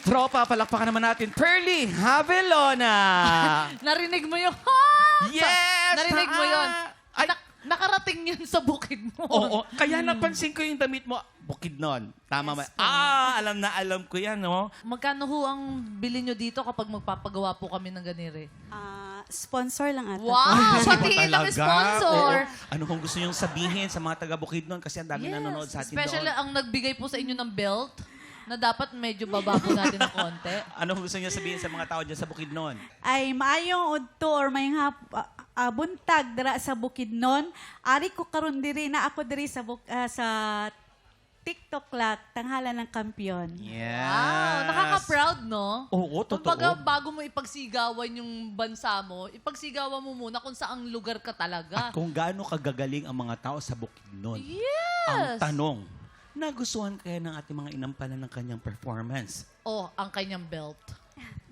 tropa, palakpakan naman natin, Pearly Havelona. Narinig mo yung, ha? Yes! Narinig mo yun. Ay, Nakarating yun sa bukid mo. oo, kaya napansin ko yung damit mo. Bukid nun. Tama ba? Yes, po. Alam ko yan, no? Magkano ho ang bili nyo dito kapag magpapagawa po kami ng ganire? Sponsor lang ata. Wow! Ay, Patiin lang talaga. sponsor. Oo. Ano kung gusto niyong sabihin sa mga taga-Bukid nun? Kasi ang dami nanonood sa atin Especially doon. ang nagbigay po sa inyo ng belt na dapat medyo baba po natin ng konti. Ano kung gusto niyo sabihin sa mga tao dyan sa Bukid nun? Ay maayong udto or may buntag dira sa Bukidnon. Ari ko karon diri na ako diri sa sa TikTok lang tanghalan ng kampiyon. Yes. Wow! Nakaka-proud, no? Oo, totoo. Kumbaga, bago mo ipagsigawan yung bansa mo, ipagsigawan mo muna kung saang lugar ka talaga. At kung gaano kagagaling ang mga tao sa Bukid nun. Yes! Ang tanong, nagustuhan kaya ng ating mga inampalan ng kanyang performance? Oh, ang kanyang belt.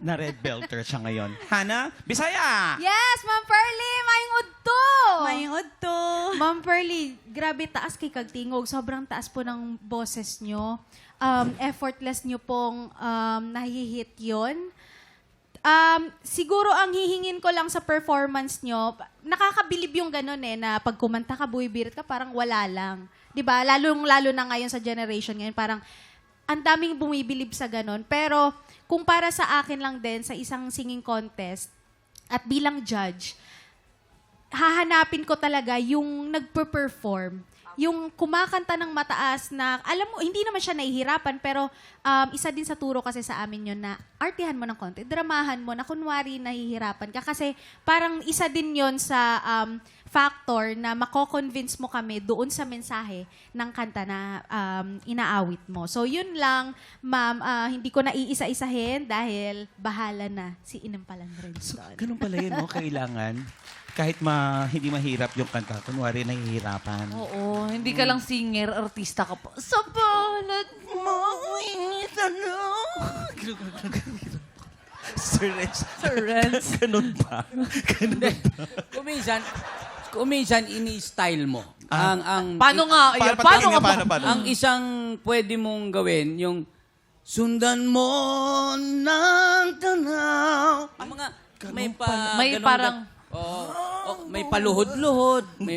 Na red belter siya ngayon. Hana, Bisaya! Yes, Ma'am Pearly, mayong udto. Mayong udto. Ma'am Pearly, grabe taas kay kagtingog. Sobrang taas po ng boses nyo. Effortless nyo pong nahihit yun. Siguro ang hihingin ko lang sa performance nyo, nakakabilib yung ganun na pag kumanta ka, buwibirit ka, parang wala lang. 'Di ba? Lalo na ngayon sa generation ngayon, parang ang daming bumibilib sa ganun. Pero kung para sa akin lang din, sa isang singing contest, at bilang judge, hahanapin ko talaga yung nagpe-perform. Yung kumakanta ng mataas na, alam mo, hindi naman siya nahihirapan, pero isa din sa turo kasi sa amin yun na artihan mo ng konti, dramahan mo na kunwari nahihirapan ka. Kasi parang isa din yon sa factor na mako-convince mo kami doon sa mensahe ng kanta na inaawit mo. So yun lang, ma'am, hindi ko na iisa-isahin dahil bahala na si Inampalan rin So, doon. ganun pala yun, no? Kailangan, kahit hindi mahirap yung kanta, kunwari nahihirapan. Oo, hindi ka lang singer, artista ka pa. Sa balat mo, Sir Renz. Sir Renz. Ganun ba? Ganun ba? Kuminsan ini-style mo. Paano nga? Paano? Ang isang pwede mong gawin, yung sundan mo ng tanaw. Ang mga May ganun parang... may paluhod-luhod. May,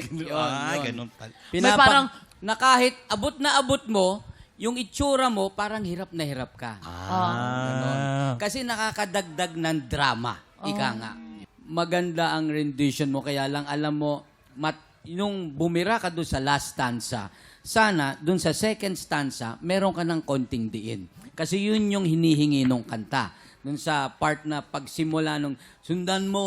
Ganun pala. May parang- na kahit abot na abot mo, yung itsura mo, parang hirap na hirap ka. Ganon. Kasi nakakadagdag ng drama. Ika nga. Maganda ang rendition mo, kaya lang alam mo, yung bumira ka doon sa last stanza, sana doon sa second stanza, meron ka ng konting diin. Kasi yun yung hinihingi nung kanta. Doon sa part na pagsimula nung sundan mo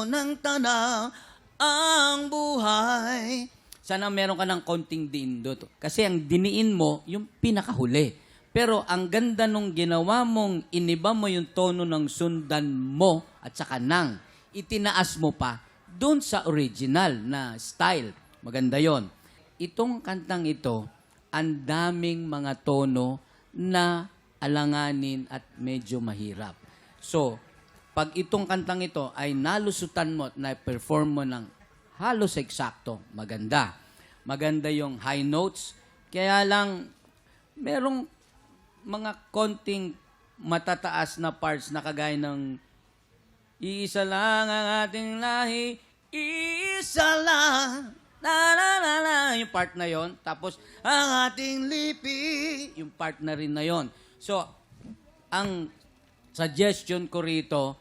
ng tanaw ang buhay. Sana meron ka ng konting diin doon. Kasi ang diniin mo, yung pinakahuli. Pero ang ganda nung ginawa mong iniba mo yung tono ng sundan mo at saka nang itinaas mo pa doon sa original na style. Maganda yon. Itong kantang ito, ang daming mga tono na alanganin at medyo mahirap. So, pag itong kantang ito ay nalusutan mo at na-perform mo ng halos eksakto, maganda. Maganda yung high notes. Kaya lang, merong mga konting matataas na parts na kagaya ng iisa lang ang ating lahi, iisa lang, na na na na, yung part na yon. Tapos, ang ating lipi, yung part na rin na yon. So, ang suggestion ko rito,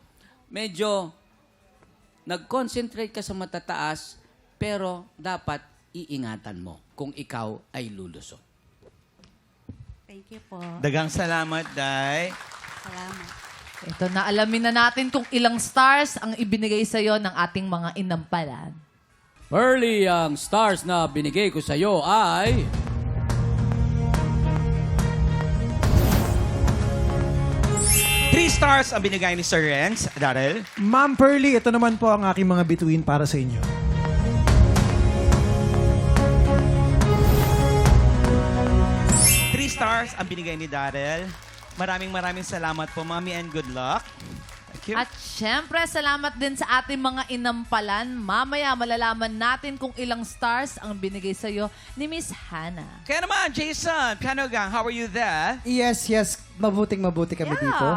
medyo nag-concentrate ka sa matataas, pero dapat iingatan mo kung ikaw ay lulusot. Thank you po. Dagang salamat, Day. Salamat. Ito na, alamin na natin kung ilang stars ang ibinigay sa'yo ng ating mga inampalan. Early, ang stars na binigay ko sa iyo ay 3 stars ang binigay ni Sir Renz. Daryl? Ma'am Pearly, ito naman po ang aking mga bituin para sa inyo. 3 stars ang binigay ni Daryl. Maraming salamat po, Mami, and good luck. Thank you. At syempre, salamat din sa ating mga inampalan. Mamaya malalaman natin kung ilang stars ang binigay sa'yo ni Miss Hannah. Kaya naman, Jason Canogang, how are you there? Yes. Mabuti kami dito.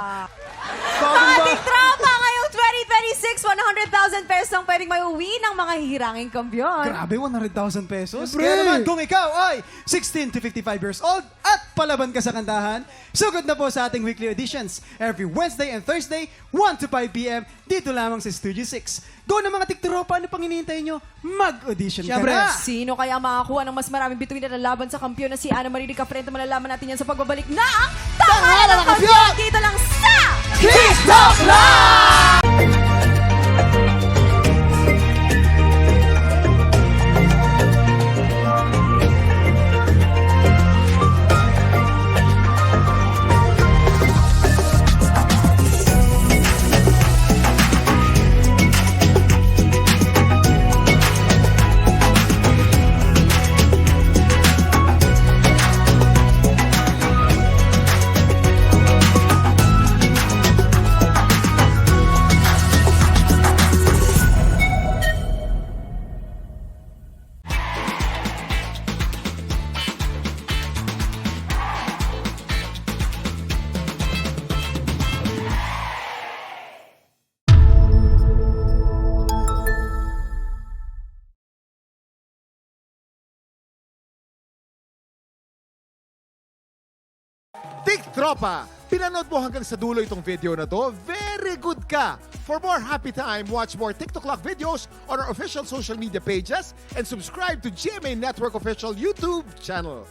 Ating tropa ngayong 2026, 100,000 pesos ang pwedeng may uwi ng mga hihiranging kampiyon. Grabe, 100,000 pesos. Siyempre. Kaya naman, kung ikaw ay 16 to 55 years old at palaban ka sa kantahan, sugod na po sa ating weekly editions every Wednesday and Thursday, 1 to 5 p.m. dito lamang sa Studio 6. Go na mga tiktropa, ano pang hinihintay nyo? Mag-audition ka na! Sino kaya ang makakuha ng mas maraming bituin na lalaban sa kampiyon na si Ana Marie de Cafrento? Malalaman natin yan sa pagbabalik ng Tanghalan ng Kampiyon! Dito lang sa TikTok Live! Tiktropa, pinanood mo hanggang sa dulo itong video na to? Very good ka! For more happy time, watch more TikTok Lock videos on our official social media pages and subscribe to GMA Network official YouTube channel.